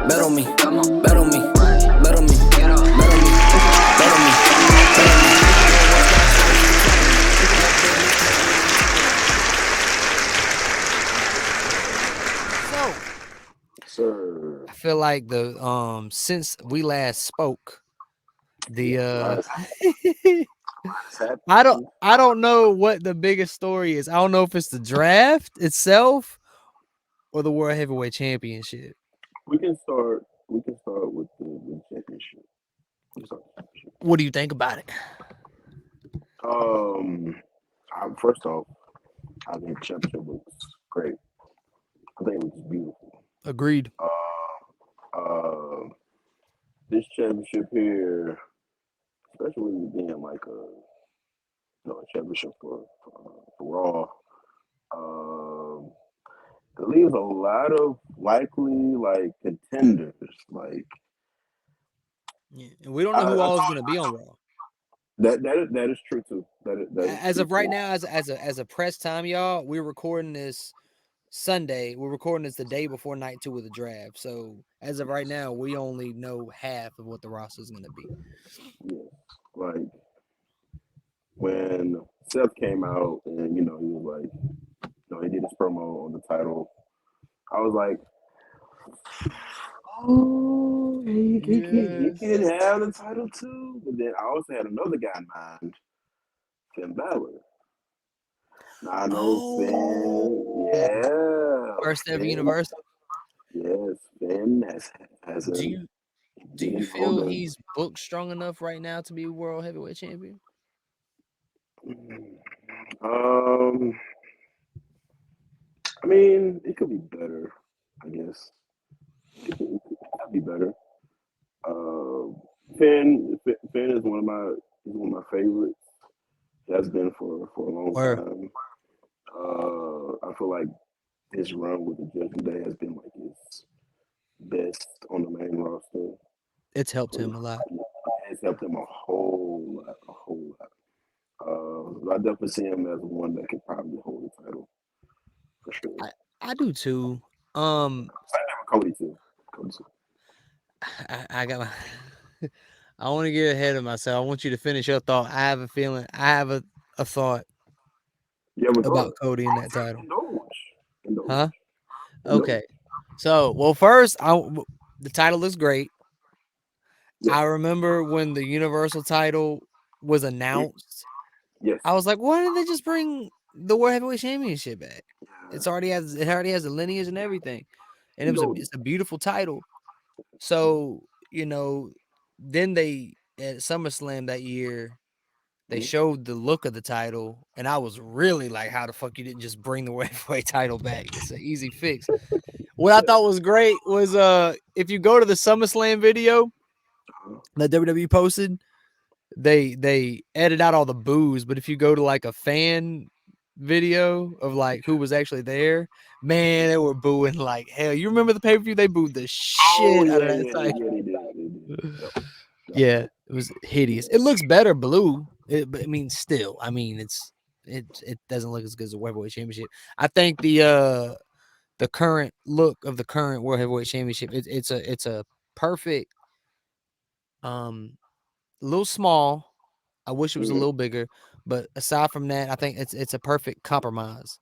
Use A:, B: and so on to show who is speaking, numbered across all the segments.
A: Bet on me, come on, bet on me, bet on me, get up, bet on me, bet on me, bet on me.
B: Sir.
C: I feel like the since we last spoke, the I don't know what the biggest story is. I don't know if it's the draft itself or the World Heavyweight Championship.
B: We can start with the championship.
C: What do you think about it?
B: First off, I think championship looks great. I think it looks beautiful.
C: Agreed.
B: This championship here, especially being like a championship for Raw, it leaves a lot of likely like contenders. Like
C: Yeah. And we don't know who all is going to be on Raw.
B: That is true too.
C: As of right now, as a press time, y'all, we're recording this Sunday. We're recording this the day before night 2 of the draft. So as of right now, we only know half of what the roster is going to be.
B: Yeah, like when Seth came out and he was like, he did his promo on the title. I was like, oh, he can have the title too. But then I also had another guy in mind, Finn Balor. Now I know Finn, yeah,
C: first ever Universal.
B: Yes, Finn has a.
C: Do you feel he's booked strong enough right now to be World Heavyweight Champion?
B: I mean, it could be better. I guess it could be better. Finn is one of my favorites. He has been for a long time. I feel like his run with the Judgment Day has been like his best on the main roster.
C: It's helped him a lot.
B: It's helped him a whole lot. I definitely see him as one that could probably hold the title for sure.
C: I do too.
B: Cody too.
C: I got my. I want to get ahead of myself. I want you to finish your thought. I have a feeling. I have a thought about Cody in that title. Huh? Okay. So, well, first, the title looks great. I remember when the Universal title was announced.
B: Yes.
C: I was like, why didn't they just bring the World Heavyweight Championship back? It already has the lineage and everything, and it's a beautiful title. So then they at SummerSlam that year, they showed the look of the title, and I was really like, how the fuck you didn't just bring the World Heavyweight title back? It's an easy fix. What I thought was great was if you go to the SummerSlam video that WWE posted, they edit out all the boos, but if you go to like a fan video of like who was actually there, man, they were booing like hell. You remember the pay-per-view? They booed the shit out of that title. Yeah, it was hideous. It looks better blue, but I mean, still, I mean, it doesn't look as good as the World Heavyweight Championship. I think the current look of the current World Heavyweight Championship, it's a perfect, a little small. I wish it was a little bigger, but aside from that, I think it's a perfect compromise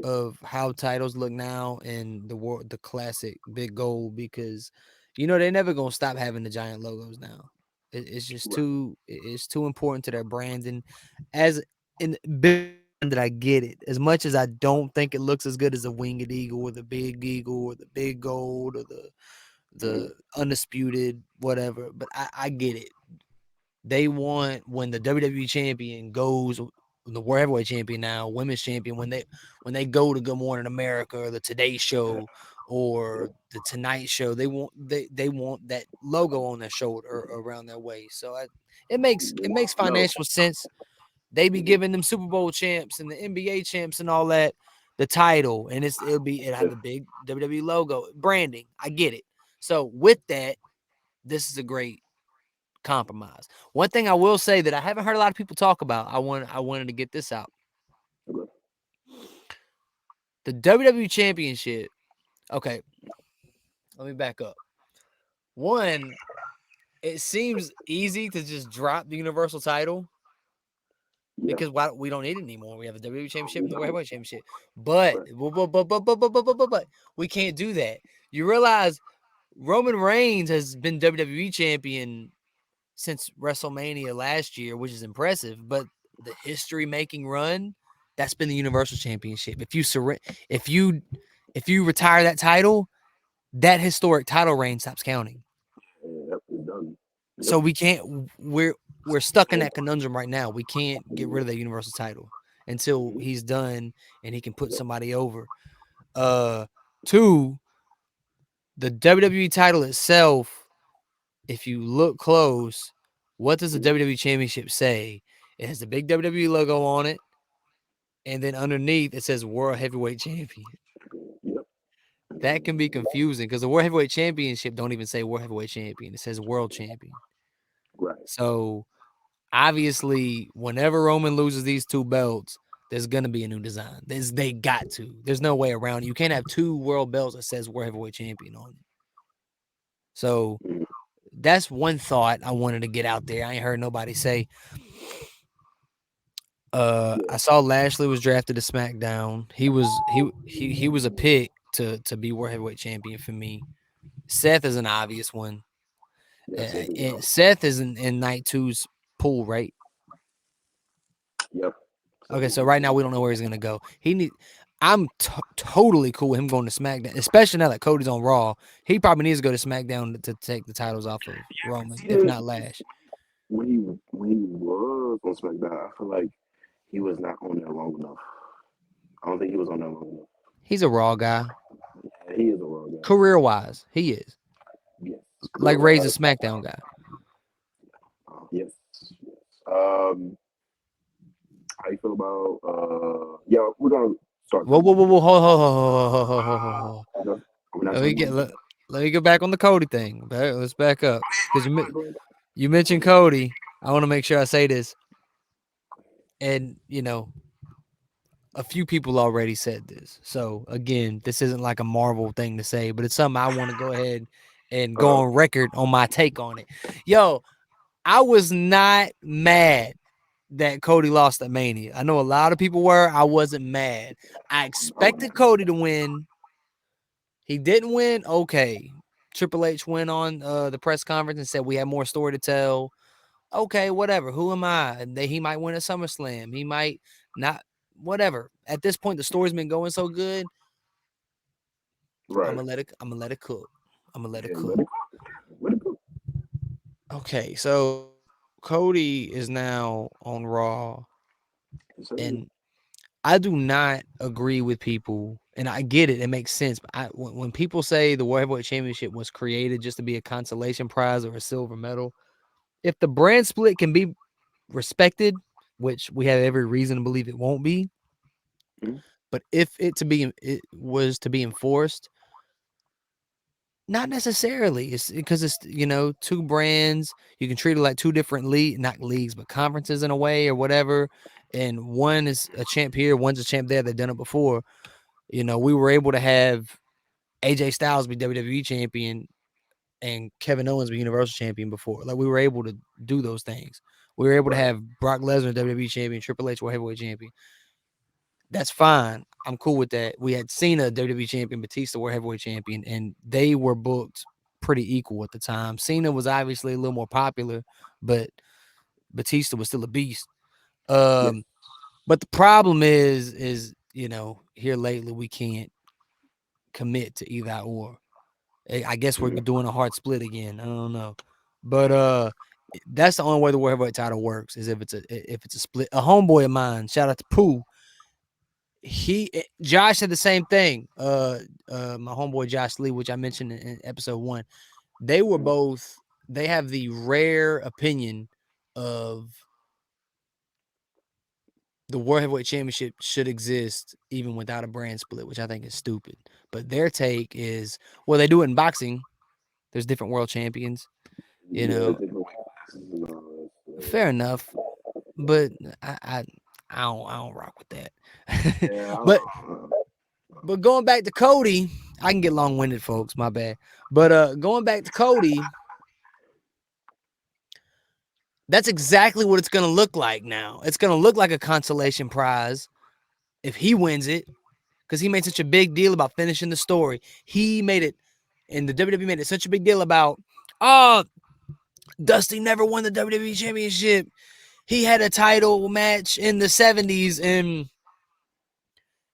C: of how titles look now and the classic big gold, because they're never gonna stop having the giant logos now. It's just too important to their brand, and as in big that I get it. As much as I don't think it looks as good as the Winged Eagle or the Big Eagle or the Big Gold or the Undisputed whatever, but I get it. They want when the WWE champion goes, the World Heavyweight champion now, women's champion, when they go to Good Morning America or the Today Show or the Tonight Show, they want that logo on their shoulder or around their waist. So it makes financial sense. They be giving them Super Bowl champs and the NBA champs and all that the title, and it'll have the big WWE logo branding. I get it. So with that, this is a great compromise. One thing I will say that I haven't heard a lot of people talk about, I wanted to get this out. The WWE Championship. Okay, let me back up. One, it seems easy to just drop the Universal title because we don't need it anymore. We have the WWE Championship and the World Heavyweight Championship. But we can't do that. You realize Roman Reigns has been WWE Champion since WrestleMania last year, which is impressive. But the history-making run, that's been the Universal Championship. If you retire that title, that historic title reign stops counting.
B: Yep, it's done. Yep.
C: So we can't. We're stuck in that conundrum right now. We can't get rid of that Universal title until he's done and he can put somebody over. Two, the WWE title itself, if you look close, what does the WWE Championship say? It has the big WWE logo on it, and then underneath it says World Heavyweight Champion.
B: Yep.
C: That can be confusing because the World Heavyweight Championship don't even say World Heavyweight Champion. It says World Champion.
B: Right.
C: So obviously, whenever Roman loses these two belts, there's gonna be a new design. They got to. There's no way around it. You can't have two world belts that says World Heavyweight Champion on it. So that's one thought I wanted to get out there. I ain't heard nobody say. I saw Lashley was drafted to SmackDown. He was a pick to be World Heavyweight Champion for me. Seth is an obvious one. Seth is in night 2's pool, right?
B: Yep.
C: Okay, so right now we don't know where he's gonna go. I'm totally cool with him going to SmackDown, especially now that Cody's on Raw. He probably needs to go to SmackDown to take the titles off of Roman, if not Lash.
B: When he was on SmackDown, I feel like he was not on there long enough. I don't think he was on there long enough.
C: He's a Raw guy.
B: Yeah, he is a Raw guy.
C: Career-wise, he is.
B: Yes.
C: Like Ray's a SmackDown guy.
B: Yes. How you feel about yeah, we're gonna start.
C: Whoa, hold. Let me get back on the Cody thing. Let's back up. Because you mentioned Cody. I want to make sure I say this. And, a few people already said this. So, again, this isn't like a Marvel thing to say, but it's something I want to go ahead and go on record on my take on it. Yo, I was not mad that Cody lost at Mania. I know a lot of people were. I wasn't mad. I expected Cody to win. He didn't win. Okay. Triple H went on the press conference and said we have more story to tell. Okay, whatever. Who am I? He might win at SummerSlam. He might not. Whatever. At this point, the story's been going so good. Right. I'm gonna let it cook. Let it cook. Okay, so Cody is now on Raw, and I do not agree with people, and I get it. It makes sense. But when people say the World Heavyweight Championship was created just to be a consolation prize or a silver medal, if the brand split can be respected, which we have every reason to believe it won't be, but if it was to be enforced, not necessarily. It's because it's two brands. You can treat it like two different not leagues, but conferences in a way or whatever. And one is a champ here, one's a champ there. They've done it before. We were able to have AJ Styles be WWE champion and Kevin Owens be Universal champion before. Like we were able to do those things. We were able to have Brock Lesnar WWE champion, Triple H World Heavyweight champion. That's fine. I'm cool with that. We had Cena WWE champion, Batista World Heavyweight champion, and they were booked pretty equal at the time. Cena was obviously a little more popular, but Batista was still a beast. But the problem is here lately we can't commit to either or. I guess we're doing a hard split again. I don't know, but that's the only way the World Heavyweight title works is if it's a split. A homeboy of mine, shout out to Pooh. Josh said the same thing. My homeboy Josh Lee, which I mentioned in episode 1, they were both. They have the rare opinion of the World Heavyweight Championship should exist even without a brand split, which I think is stupid. But their take is, well, they do it in boxing. There's different world champions, Fair enough, but I don't rock with that. But going back to Cody, I can get long-winded, folks. My bad. But going back to Cody, that's exactly what it's gonna look like now. It's gonna look like a consolation prize if he wins it, because he made such a big deal about finishing the story. He made it, and the WWE made it such a big deal about, Dusty never won the WWE Championship. He had a title match in the 70s, and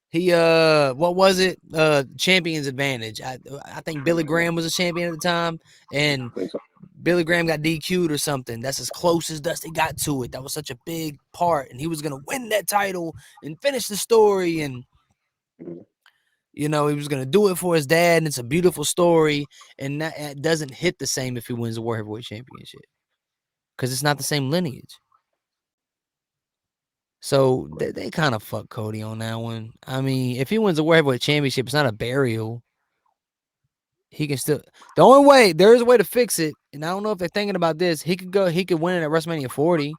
C: he what was it? Champion's Advantage. I think Billy Graham was a champion at the time, and Billy Graham got DQ'd or something. That's as close as Dusty got to it. That was such a big part, and he was gonna win that title and finish the story, and he was gonna do it for his dad, and it's a beautiful story, and that doesn't hit the same if he wins the World Heavyweight Championship, because it's not the same lineage. So they kind of fuck Cody on that one. I mean, if he wins the World Heavyweight Championship, it's not a burial. He can still. The only way there is a way to fix it, and I don't know if they're thinking about this. He could win it at WrestleMania 40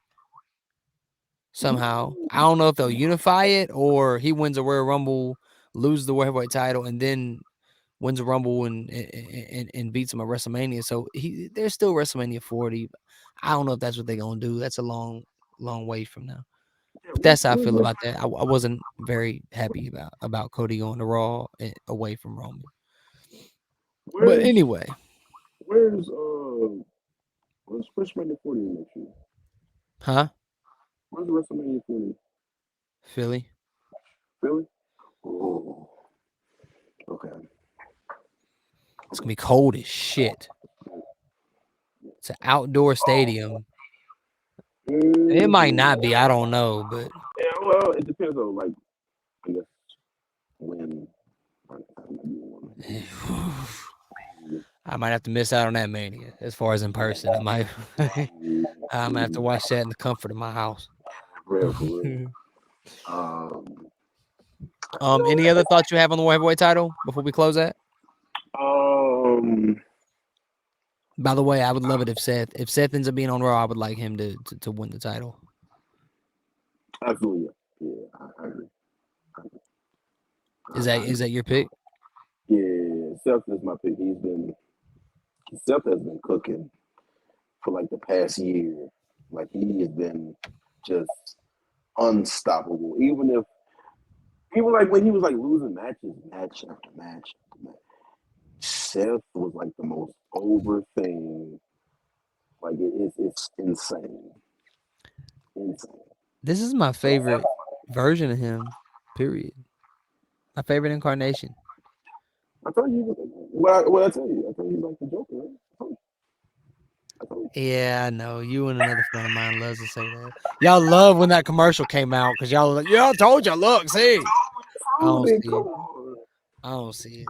C: somehow. I don't know if they'll unify it, or he wins a Royal Rumble, loses the World Heavyweight title, and then wins a Rumble and beats him at WrestleMania. So there's still WrestleMania 40. I don't know if that's what they're gonna do. That's a long way from now. But that's how I feel about that. I wasn't very happy about Cody going to Raw away from Roman. But anyway,
B: where's WrestleMania 40 next year?
C: Huh?
B: Where's WrestleMania 40?
C: Philly.
B: Oh, okay.
C: It's gonna be cold as shit. It's an outdoor stadium. It might not be. I don't know, but
B: yeah, well, it depends on I guess when.
C: I might have to miss out on that Mania as far as in person. I might have to watch that in the comfort of my house.
B: For real.
C: Any other thoughts you have on the World Heavyweight title before we close that? By the way, I would love it if Seth ends up being on Raw, I would like him to win the title.
B: Absolutely, yeah, I agree.
C: Is that your pick?
B: Yeah, Seth is my pick. Seth has been cooking for the past year. He has been just unstoppable. Even when he was losing match after match. Seth was the most over thing. It's insane.
C: This is my favorite version of him. Period. My favorite incarnation.
B: I told you what I tell you. I told you the Joker, right?
C: Yeah, I know. You and another friend of mine loves to say that. Y'all love when that commercial came out because y'all like, yeah, I told you. Look, see. I don't see it.